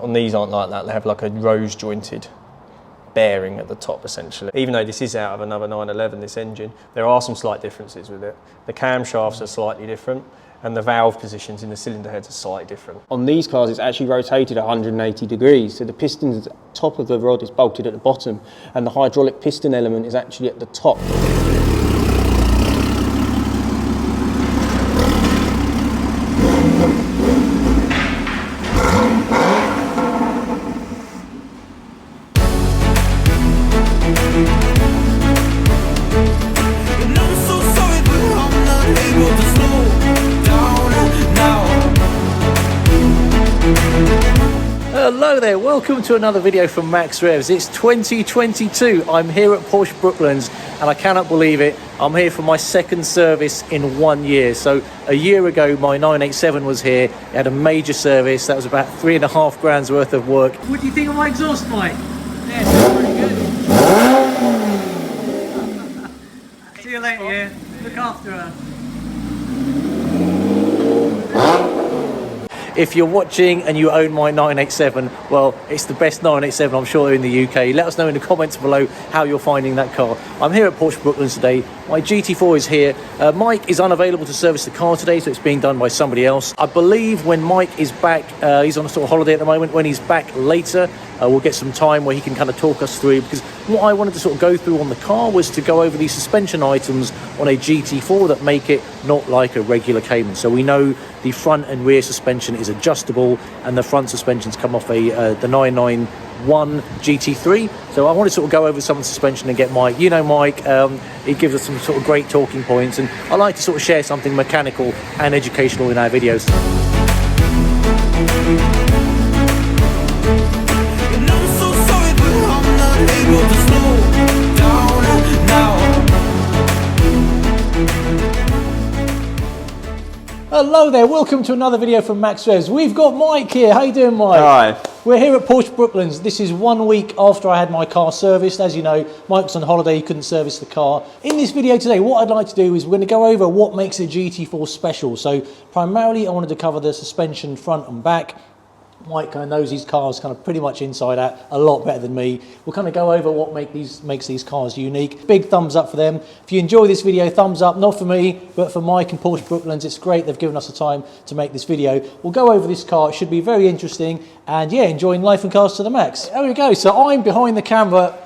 On these aren't like that, they have like a rose jointed bearing at the top essentially. Even though this is out of another 911, this engine, there are some slight differences with it. The camshafts are slightly different and the valve positions in the cylinder heads are slightly different. On these cars, it's actually rotated 180 degrees. So the piston at the top of the rod is bolted at the bottom and the hydraulic piston element is actually at the top. Hello there, welcome to another video from Max Revs. It's 2022. I'm here at Porsche Brooklands and I cannot believe it. I'm here for my second service in 1 year. So a year ago, my 987 was here. It had a major service. That was about £3.5 grand's worth of work. What do you think of my exhaust, Mike? Yeah, it's pretty good. See you later, yeah. Look after her. If you're watching and you own my 987, well, it's the best 987 I'm sure in the UK. Let us know in the comments below how you're finding that car. I'm here at Porsche Brooklands today. My GT4 is here. Mike is unavailable to service the car today, so it's being done by somebody else. I believe when Mike is back, he's on a sort of holiday at the moment. When he's back later, we'll get some time where he can kind of talk us through, because what I wanted to sort of go through on the car was to go over these suspension items on a GT4 that make it not like a regular Cayman. So we know the front and rear suspension is adjustable and the front suspensions come off the 991 GT3. So I want to sort of go over some of the suspension and get Mike. You know Mike, he gives us some sort of great talking points, and I like to sort of share something mechanical and educational in our videos. Hello there, welcome to another video from Max Revs. We've got Mike here. How you doing, Mike? Hi. We're here at Porsche Brooklands. This is 1 week after I had my car serviced. As you know, Mike's on holiday, he couldn't service the car. In this video today, what I'd like to do is we're going to go over what makes a GT4 special. So primarily I wanted to cover the suspension front and back. Mike kind of knows these cars kind of pretty much inside out a lot better than me. We'll kind of go over what makes these cars unique. Big thumbs up for them. If you enjoy this video, thumbs up, not for me, but for Mike and Porsche Brooklands. It's great they've given us the time to make this video. We'll go over this car. It should be very interesting. And yeah, enjoying life and cars to the max. There we go. So I'm behind the camera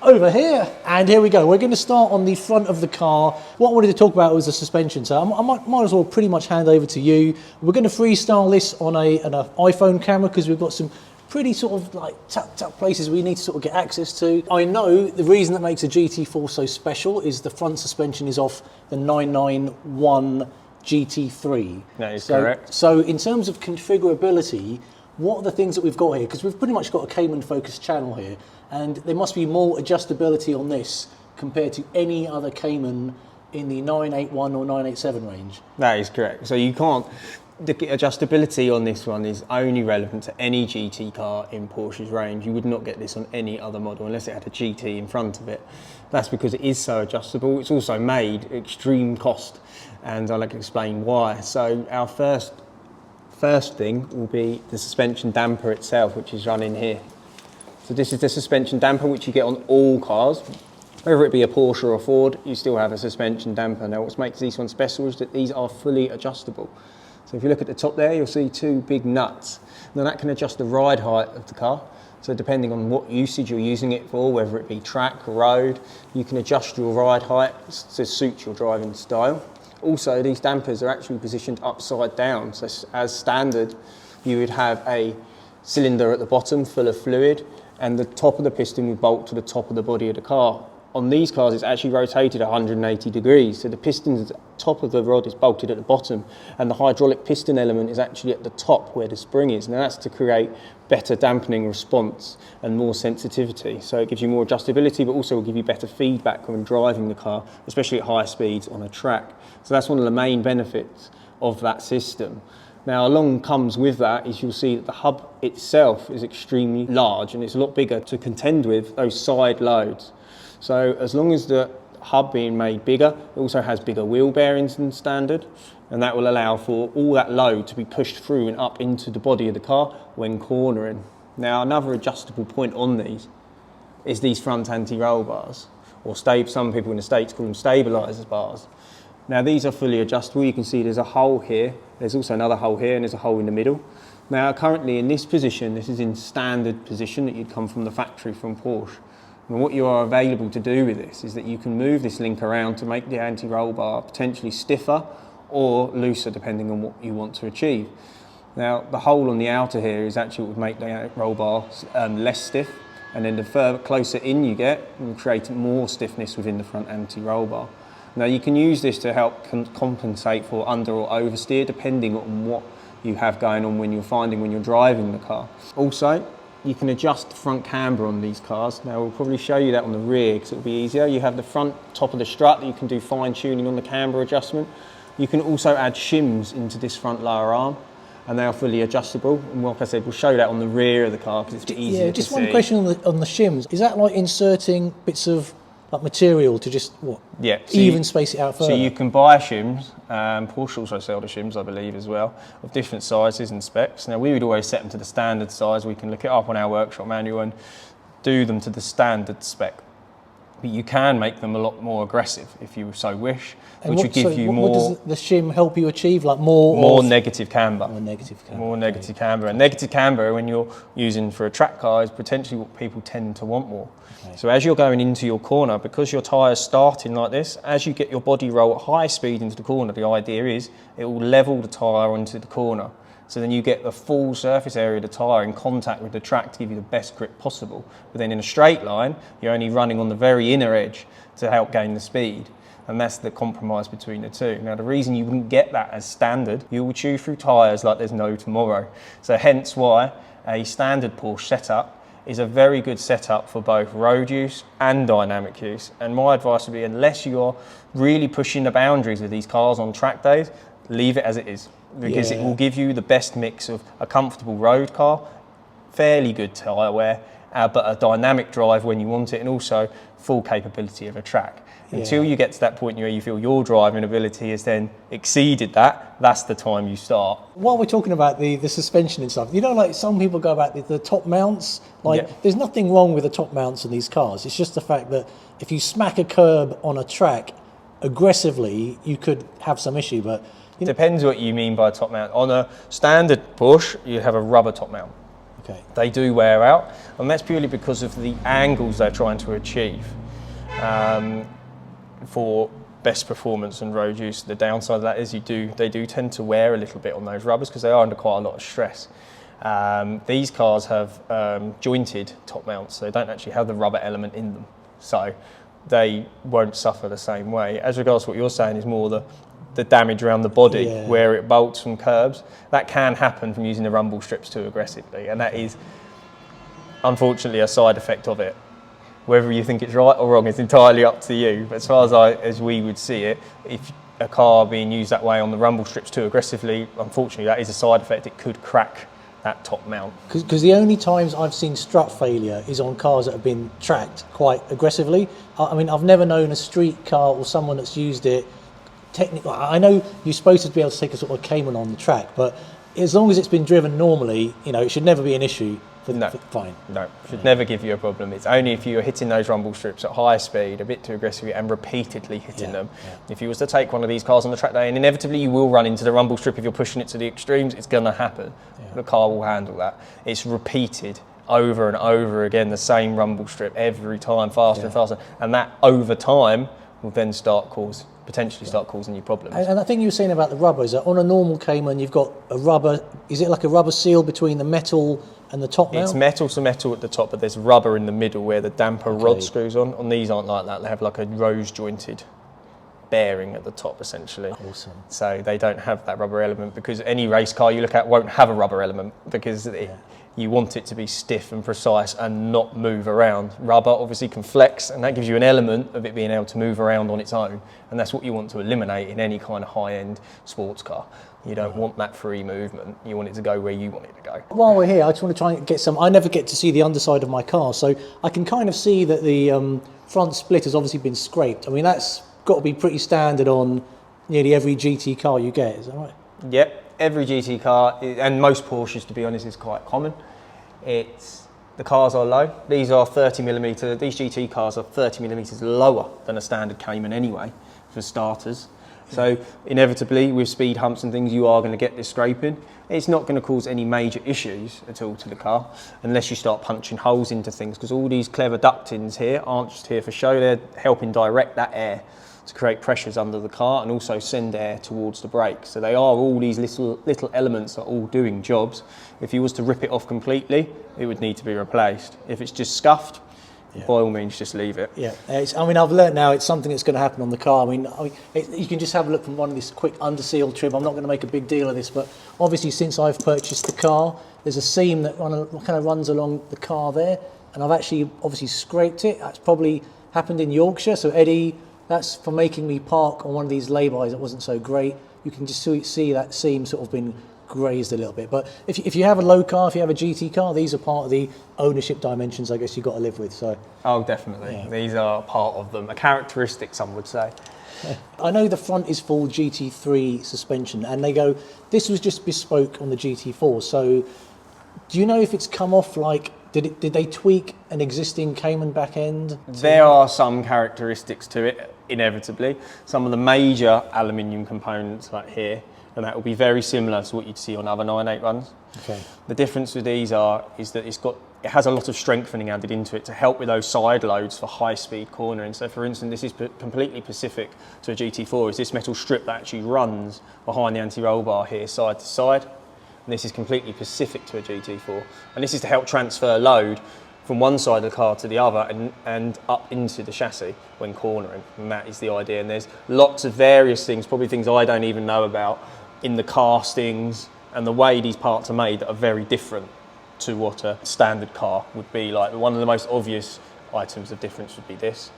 over here, and here we go. We're going to start on the front of the car. What I wanted to talk about was the suspension, so I might as well pretty much hand over to you. We're going to freestyle this on an iPhone camera because we've got some pretty sort of like tucked places we need to sort of get access to. I know the reason that makes a GT4 so special is the front suspension is off the 991 GT3. That is correct. So in terms of configurability, what are the things that we've got here? Because we've pretty much got a Cayman focused channel here, and there must be more adjustability on this compared to any other Cayman in the 981 or 987 range. That is correct. So you can't, the adjustability on this one is only relevant to any GT car in Porsche's range. You would not get this on any other model unless it had a GT in front of it. That's because it is so adjustable. It's also made at extreme cost, and I'd like to explain why. So our first thing will be the suspension damper itself, which is running here. So this is the suspension damper which you get on all cars. Whether it be a Porsche or a Ford, you still have a suspension damper. Now what makes these ones special is that these are fully adjustable. So if you look at the top there, you'll see two big nuts. Now that can adjust the ride height of the car. So depending on what usage you're using it for, whether it be track or road, you can adjust your ride height to suit your driving style. Also, these dampers are actually positioned upside down. So as standard, you would have a cylinder at the bottom full of fluid, and the top of the piston would bolt to the top of the body of the car. On these cars, it's actually rotated 180 degrees. So the piston at the top of the rod is bolted at the bottom, and the hydraulic piston element is actually at the top where the spring is. Now that's to create better dampening response and more sensitivity. So it gives you more adjustability, but also will give you better feedback when driving the car, especially at high speeds on a track. So that's one of the main benefits of that system. Now along comes with that is you'll see that the hub itself is extremely large, and it's a lot bigger to contend with those side loads. So as long as the hub being made bigger, it also has bigger wheel bearings than standard, and that will allow for all that load to be pushed through and up into the body of the car when cornering. Now another adjustable point on these is these front anti-roll bars, or some people in the States call them stabilizers bars. Now these are fully adjustable. You can see there's a hole here, there's also another hole here, and there's a hole in the middle. Now currently in this position, this is in standard position that you'd come from the factory from Porsche. And what you are available to do with this is that you can move this link around to make the anti-roll bar potentially stiffer or looser depending on what you want to achieve. Now the hole on the outer here is actually what would make the roll bar less stiff, and then the further closer in you get, it will create more stiffness within the front anti-roll bar. Now you can use this to help compensate for under or oversteer depending on what you have going on when you're driving the car. Also, you can adjust the front camber on these cars. Now we'll probably show you that on the rear because it'll be easier. You have the front top of the strut that you can do fine tuning on the camber adjustment. You can also add shims into this front lower arm, and they are fully adjustable. And like I said, we'll show that on the rear of the car because it's easier to see. Yeah, just one question on the shims. Is that like inserting bits of like material to just even space it out further? So you can buy shims. Porsche also sell the shims, I believe, as well, of different sizes and specs. Now we would always set them to the standard size. We can look it up on our workshop manual and do them to the standard spec. But you can make them a lot more aggressive if you so wish, which would give you more. What does the shim help you achieve? Like more negative camber. More negative camber. More negative camber. And negative camber, when you're using for a track car, is potentially what people tend to want more. Okay. So as you're going into your corner, because your tyre's starting like this, as you get your body roll at high speed into the corner, the idea is it will level the tyre onto the corner. So then you get the full surface area of the tyre in contact with the track to give you the best grip possible. But then in a straight line, you're only running on the very inner edge to help gain the speed. And that's the compromise between the two. Now the reason you wouldn't get that as standard, you will chew through tyres like there's no tomorrow. So hence why a standard Porsche setup is a very good setup for both road use and dynamic use. And my advice would be, unless you're really pushing the boundaries of these cars on track days, leave it as it is. Because it will give you the best mix of a comfortable road car, fairly good tyre wear, but a dynamic drive when you want it, and also full capability of a track. Until you get to that point where you feel your driving ability has then exceeded that, that's the time you start. While we're talking about the suspension and stuff, you know, like some people go about the top mounts, there's nothing wrong with the top mounts in these cars. It's just the fact that if you smack a curb on a track aggressively, you could have some issue, but depends what you mean by top mount. On a standard Porsche, you have a rubber top mount. Okay. They do wear out, and that's purely because of the angles they're trying to achieve for best performance and road use. The downside of that is they do tend to wear a little bit on those rubbers because they are under quite a lot of stress. These cars have jointed top mounts, so they don't actually have the rubber element in them, so they won't suffer the same way. As regards to what you're saying is more the damage around the body where it bolts from curbs. That can happen from using the rumble strips too aggressively, and that is unfortunately a side effect of it. Whether you think it's right or wrong is entirely up to you, but as far as we would see it, if a car being used that way on the rumble strips too aggressively, unfortunately that is a side effect. It could crack that top mount. Because the only times I've seen strut failure is on cars that have been tracked quite aggressively. I mean, I've never known a street car or someone that's used it. Technically, I know you're supposed to be able to take a sort of Cayman on the track, but as long as it's been driven normally, it should never be an issue. Fine. No, should never give you a problem. It's only if you're hitting those rumble strips at high speed, a bit too aggressively, and repeatedly hitting them. If you was to take one of these cars on the track day, and inevitably you will run into the rumble strip if you're pushing it to the extremes, it's going to happen. The car will handle that. It's repeated over and over again, the same rumble strip every time, faster and faster, and that over time will then potentially start causing you problems. And I think you were saying about the rubber is that on a normal Cayman you've got a rubber, is it like a rubber seal between the metal and the top mount? It's metal to metal at the top, but there's rubber in the middle where the damper rod screws on. On these aren't like that, they have like a rose jointed bearing at the top essentially. Awesome. So they don't have that rubber element, because any race car you look at won't have a rubber element, because you want it to be stiff and precise and not move around. Rubber obviously can flex, and that gives you an element of it being able to move around on its own, and that's what you want to eliminate in any kind of high-end sports car. You don't want that free movement, you want it to go where you want it to go. While we're here, I just want to try and get some, I never get to see the underside of my car, so I can kind of see that the front split has obviously been scraped. I mean, that's got to be pretty standard on nearly every GT car you get, is that right? Yep, every GT car, and most Porsches to be honest, is quite common. the cars are low. These are 30mm, these GT cars are 30mm lower than a standard Cayman anyway, for starters. So inevitably, with speed humps and things, you are going to get this scraping. It's not going to cause any major issues at all to the car, unless you start punching holes into things, because all these clever ductings here aren't just here for show, they're helping direct that air to create pressures under the car and also send air towards the brakes. So they are all these little elements that are all doing jobs. If you was to rip it off completely, it would need to be replaced. If it's just scuffed, by all means, just leave it. Yeah, I mean, I've learnt now it's something that's going to happen on the car. I mean, you can just have a look from one of this quick underseal trim. I'm not going to make a big deal of this, but obviously since I've purchased the car, there's a seam that kind of runs along the car there, and I've actually obviously scraped it. That's probably happened in Yorkshire. So Eddie, that's for making me park on one of these lay-bys that wasn't so great. You can just see that seam sort of been grazed a little bit. But if you have a low car, if you have a GT car, these are part of the ownership dimensions I guess you've got to live with. So oh, definitely. Yeah. These are part of them, a characteristic, some would say. I know the front is full GT3 suspension, and they go, this was just bespoke on the GT4. So do you know if it's come off, like, did they tweak an existing Cayman back end? There are some characteristics to it, inevitably. Some of the major aluminium components, like here, and that will be very similar to what you'd see on other 9.8 runs. Okay. The difference with these is that it has a lot of strengthening added into it to help with those side loads for high speed cornering. So for instance, this is completely specific to a GT4, is this metal strip that actually runs behind the anti-roll bar here side to side. And this is completely specific to a GT4. And this is to help transfer load from one side of the car to the other and up into the chassis when cornering. And that is the idea. And there's lots of various things, probably things I don't even know about, in the castings and the way these parts are made that are very different to what a standard car would be like. One of the most obvious items of difference would be this.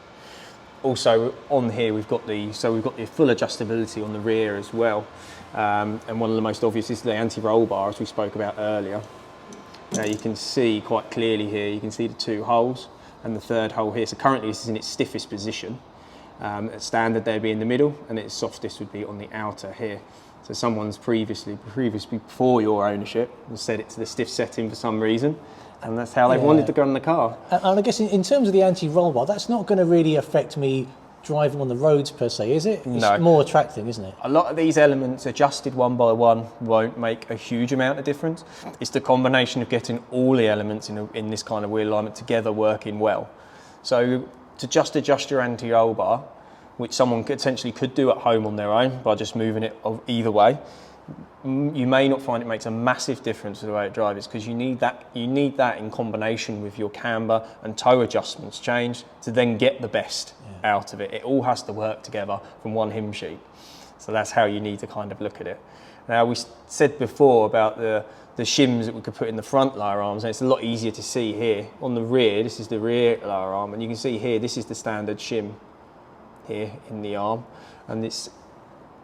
Also on here we've got the full adjustability on the rear as well, and one of the most obvious is the anti-roll bar, as we spoke about earlier. Now you can see quite clearly here, you can see the two holes and the third hole here. So currently this is in its stiffest position. At standard they'd be in the middle, and its softest would be on the outer here. So someone's previously before your ownership has set it to the stiff setting for some reason, and that's how they wanted to run the car. And I guess in terms of the anti-roll bar, that's not going to really affect me driving on the roads per se, is it? No. It's more attracting, isn't it? A lot of these elements adjusted one by one won't make a huge amount of difference. It's the combination of getting all the elements in this kind of wheel alignment together working well. So to just adjust your anti-roll bar, which someone potentially could do at home on their own by just moving it either way, you may not find it makes a massive difference to the way it drives, because you need that in combination with your camber and toe adjustments changed to then get the best out of it. It all has to work together from one hymn sheet. So that's how you need to kind of look at it. Now, we said before about the shims that we could put in the front lower arms, and it's a lot easier to see here. On the rear, this is the rear lower arm, and you can see here, this is the standard shim here in the arm, and it's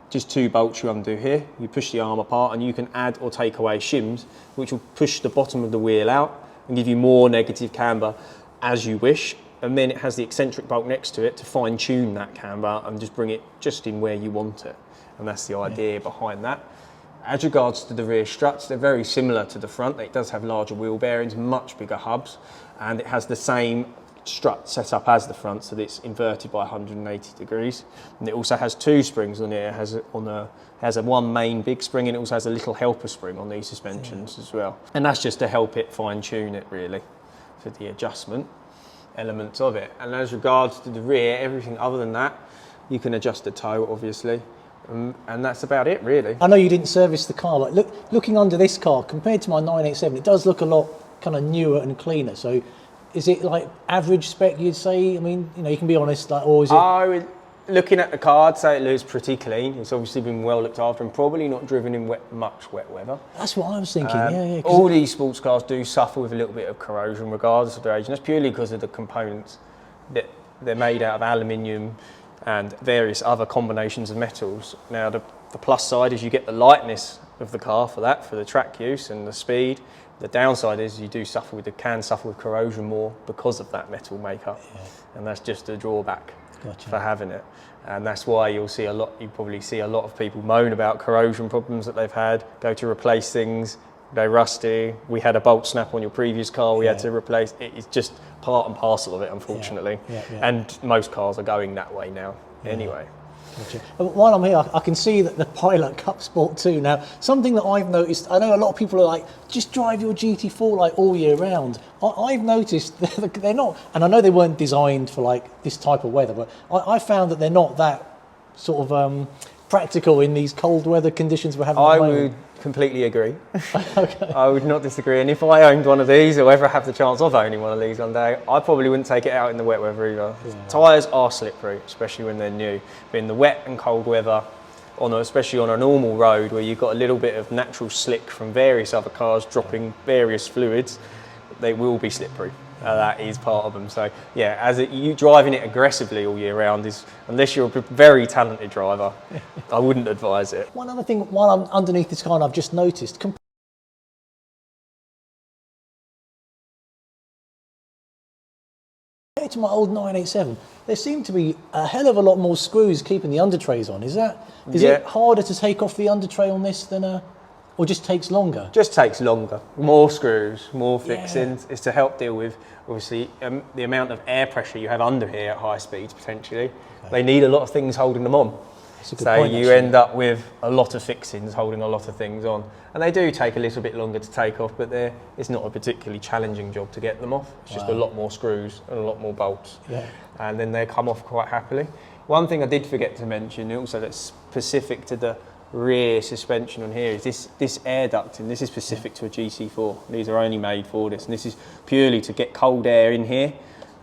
just two bolts you undo here. You push the arm apart and you can add or take away shims, which will push the bottom of the wheel out and give you more negative camber as you wish. And then it has the eccentric bolt next to it to fine tune that camber and just bring it just in where you want it. And that's the idea behind that. As regards to the rear struts, they're very similar to the front. It does have larger wheel bearings, much bigger hubs, and it has the same strut set up as the front, so that it's inverted by 180 degrees. And it also has two springs on it. It has a one main big spring, and it also has a little helper spring on these suspensions as well. And that's just to help it fine tune it really for the adjustment elements of it. And as regards to the rear, everything other than that, you can adjust the toe obviously. And that's about it really. I know you didn't service the car, but looking under this car compared to my 987, it does look a lot kind of newer and cleaner. So is it like average spec, you'd say? I mean, you can be honest, like, or is it? Looking at the car, I'd say it looks pretty clean. It's obviously been well looked after and probably not driven in much wet weather. That's what I was thinking, yeah. All these sports cars do suffer with a little bit of corrosion regardless of their age, and that's purely because of the components that they're made out of aluminium and various other combinations of metals. Now, the plus side is you get the lightness of the car for the track use and the speed. The downside is you can suffer with corrosion more because of that metal makeup, and that's just a drawback for having it. And that's why you probably see a lot of people moan about corrosion problems that they've had, go to replace things, they're rusty. We had a bolt snap on your previous car, we had to replace. It's just part and parcel of it, unfortunately. And most cars are going that way now anyway. Gotcha. While I'm here, I can see that the Pilot Cup Sport 2. Now, something that I've noticed, I know a lot of people are like, just drive your GT4 like all year round. I've noticed that they're not, and I know they weren't designed for like this type of weather, but I found that they're not that sort of practical in these cold weather conditions we're having at the moment. I would completely agree. Okay. I would not disagree. And if I owned one of these, or ever have the chance of owning one of these one day, I probably wouldn't take it out in the wet weather either. Tyres are slippery, especially when they're new. But in the wet and cold weather, especially on a normal road where you've got a little bit of natural slick from various other cars dropping various fluids, they will be slippery. That is part of them. So yeah, you driving it aggressively all year round is, unless you're a very talented driver, I wouldn't advise it. One other thing, while I'm underneath this car, and I've just noticed, compared to my old 987, there seem to be a hell of a lot more screws keeping the under trays on. Is it harder to take off the under tray on this than or just takes longer? Just takes longer. More screws, more fixings. It's to help deal with, obviously, the amount of air pressure you have under here at high speeds, potentially. They need a lot of things holding them on. So you end up with a lot of fixings holding a lot of things on. And they do take a little bit longer to take off, but it's not a particularly challenging job to get them off. It's just a lot more screws and a lot more bolts. And then they come off quite happily. One thing I did forget to mention also that's specific to the rear suspension on here is this air ducting. This is specific to a GT4. These are only made for this, and this is purely to get cold air in here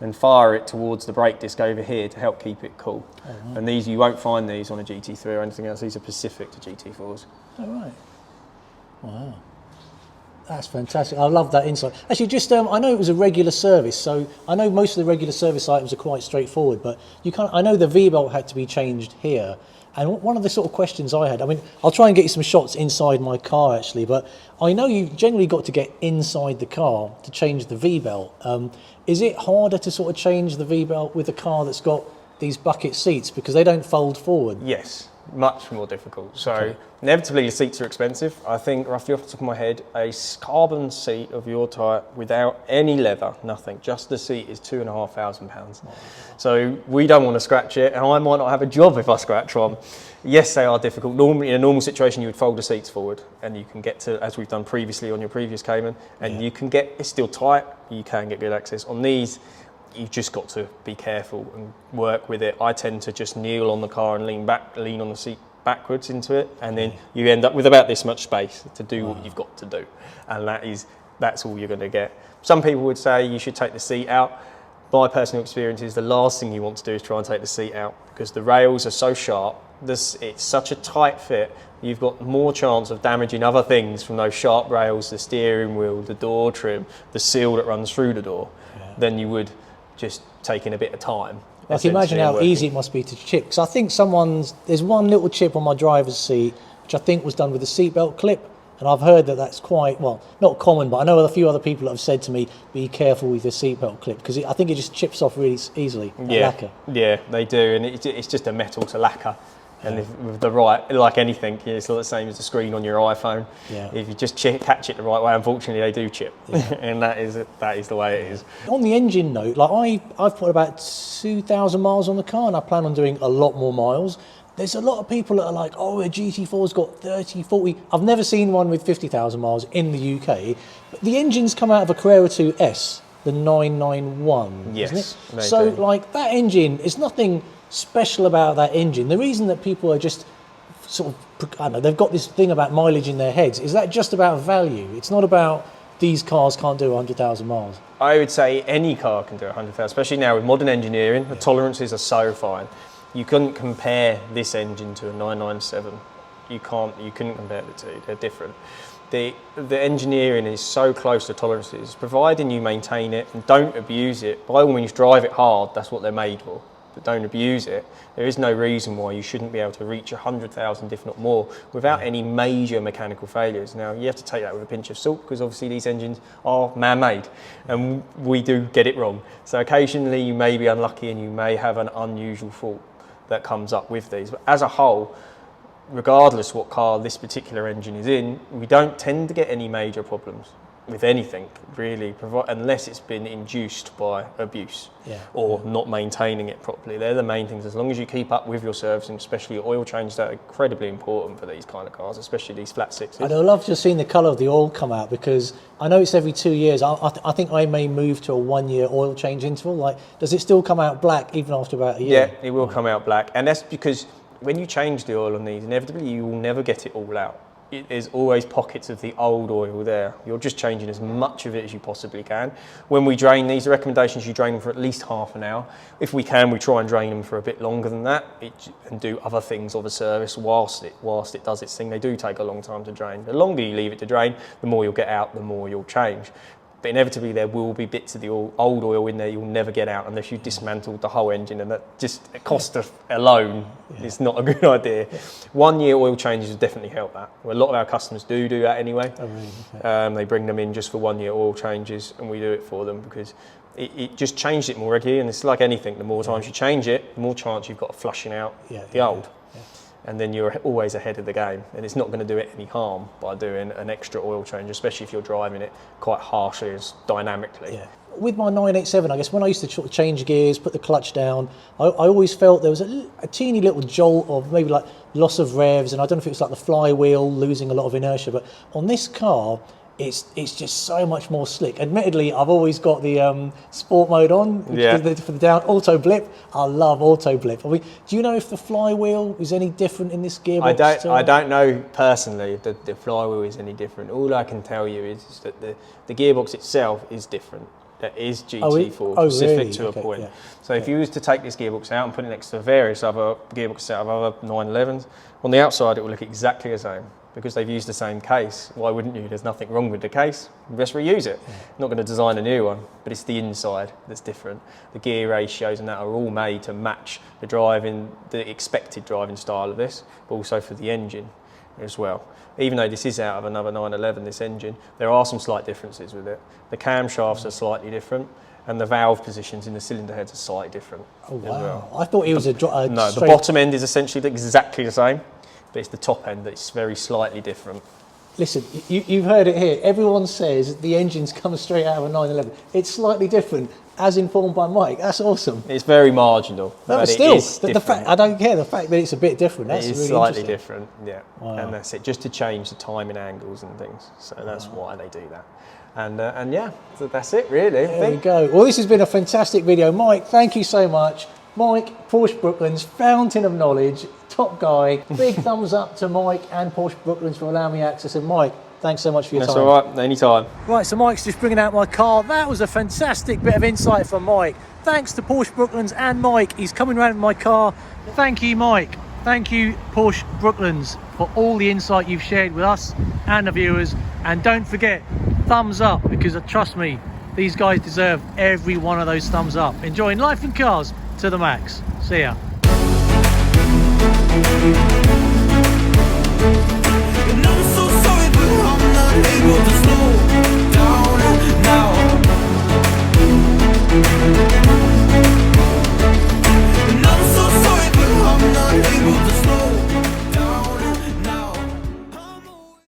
and fire it towards the brake disc over here to help keep it cool. And these, you won't find these on a GT3 or anything else. These are specific to GT4s. Oh, right. Wow. That's fantastic. I love that insight. Actually, just I know it was a regular service, so I know most of the regular service items are quite straightforward, but I know the V-belt had to be changed here. And one of the sort of questions I had, I mean, I'll try and get you some shots inside my car actually, but I know you've generally got to get inside the car to change the V-belt. Is it harder to sort of change the V-belt with a car that's got these bucket seats because they don't fold forward? Yes, much more difficult. So inevitably the seats are expensive. I think roughly off the top of my head, a carbon seat of your type without any leather, nothing, just the seat is £2,500. So we don't want to scratch it, and I might not have a job if I scratch one. Yes, they are difficult. Normally, in a normal situation, you would fold the seats forward and you can get to, as we've done previously on your previous Cayman, and you can get, it's still tight, you can get good access. On these, you've just got to be careful and work with it. I tend to just kneel on the car and lean on the seat backwards into it, and then you end up with about this much space to do what you've got to do, and that's all you're going to get. Some people would say you should take the seat out. My personal experience is the last thing you want to do is try and take the seat out, because the rails are so sharp, it's such a tight fit, you've got more chance of damaging other things from those sharp rails, the steering wheel, the door trim, the seal that runs through the door, than you would just taking a bit of time. I can imagine how easy it must be to chip. Because I think there's one little chip on my driver's seat, which I think was done with a seatbelt clip. And I've heard that that's quite, well, not common, but I know a few other people that have said to me, be careful with your seatbelt clip, because I think it just chips off really easily, lacquer. Yeah, they do, and it's just a metal to lacquer. And with the right, like anything, it's the same as the screen on your iPhone. If you just catch it the right way, unfortunately they do chip, and that is the way it is. On the engine note, like I've put about 2,000 miles on the car, and I plan on doing a lot more miles. There's a lot of people that are like, oh, a GT4's got 30, 40. I've never seen one with 50,000 miles in the UK. But the engine's come out of a Carrera 2S, the 991, isn't it? So, like, that engine, there's nothing special about that engine. The reason that people are just sort of, I don't know, they've got this thing about mileage in their heads. Is that just about value? It's not about these cars can't do 100,000 miles. I would say any car can do 100,000, especially now with modern engineering. The tolerances are so fine. You couldn't compare this engine to a 997. You couldn't compare the two. They're different. The engineering is so close to tolerances, providing you maintain it and don't abuse it. By all means, drive it hard. That's what they're made for. But don't abuse it. There is no reason why you shouldn't be able to reach 100,000, if not more, without any major mechanical failures. Now, you have to take that with a pinch of salt, because obviously these engines are man-made and we do get it wrong. So occasionally you may be unlucky and you may have an unusual fault that comes up with these. But as a whole, regardless what car this particular engine is in, we don't tend to get any major problems with anything really, unless it's been induced by abuse or not maintaining it properly. They're the main things. As long as you keep up with your servicing, especially your oil changes, that are incredibly important for these kind of cars, especially these flat sixes. I'd love just seeing the colour of the oil come out, because I know it's every 2 years. I think I may move to a 1 year oil change interval. Like, does it still come out black even after about a year? Yeah, it will come out black, and that's because when you change the oil on these, inevitably you will never get it all out. There's always pockets of the old oil there. You're just changing as much of it as you possibly can. When we drain these, the recommendation is you drain them for at least half an hour. If we can, we try and drain them for a bit longer than that and do other things of a service whilst it does its thing. They do take a long time to drain. The longer you leave it to drain, the more you'll get out, the more you'll change. But inevitably there will be bits of the old oil in there you'll never get out unless you dismantled the whole engine, and that just cost alone is not a good idea. 1 year oil changes will definitely help that. Well, a lot of our customers do that anyway. Oh, really? Okay. They bring them in just for 1 year oil changes, and we do it for them because it just changed it more regularly. And it's like anything, the more times you change it, the more chance you've got of flushing out the old. And then you're always ahead of the game, and it's not going to do it any harm by doing an extra oil change, especially if you're driving it quite harshly and dynamically. Yeah. With my 987, I guess when I used to sort of change gears, put the clutch down, I always felt there was a teeny little jolt of maybe like loss of revs, and I don't know if it was like the flywheel losing a lot of inertia, but on this car, it's just so much more slick. Admittedly, I've always got the sport mode on for the down auto blip. I love auto blip. I mean, do you know if the flywheel is any different in this gearbox? I don't know personally if the flywheel is any different. All I can tell you is that the gearbox itself is different. That is GT4 specific really? to a Okay, point. yeah. So if you was to take this gearbox out and put it next to various other gearboxes out of other 911s, on the outside it will look exactly the same. Because they've used the same case. Why wouldn't you? There's nothing wrong with the case. Just reuse it. Not going to design a new one, but it's the inside that's different. The gear ratios and that are all made to match the expected driving style of this, but also for the engine as well. Even though this is out of another 911, this engine, there are some slight differences with it. The camshafts are slightly different, and the valve positions in the cylinder heads are slightly different. Oh, wow. As well. I thought it was No, the bottom end is essentially exactly the same, but it's the top end that's very slightly different. Listen, you've heard it here. Everyone says the engine's come straight out of a 911. It's slightly different, as informed by Mike. That's awesome. It's very marginal. But still, the fact, I don't care. The fact that it's a bit different, that's it is really slightly interesting. different, yeah. Wow. And that's it, just to change the timing angles and things. So that's why they do that. And yeah, so that's it really. There we go. Well, this has been a fantastic video. Mike, thank you so much. Mike, Porsche Brooklands, fountain of knowledge, top guy. Big thumbs up to Mike and Porsche Brooklands for allowing me access. And Mike, thanks so much for your time. That's all right, anytime. Right, so Mike's just bringing out my car. That was a fantastic bit of insight from Mike. Thanks to Porsche Brooklands and Mike. He's coming around with my car. Thank you, Mike. Thank you, Porsche Brooklands, for all the insight you've shared with us and the viewers. And don't forget, thumbs up, because trust me, these guys deserve every one of those thumbs up. Enjoying life in cars to the max. See ya. And I'm so sorry, but I'm not able to slow down now.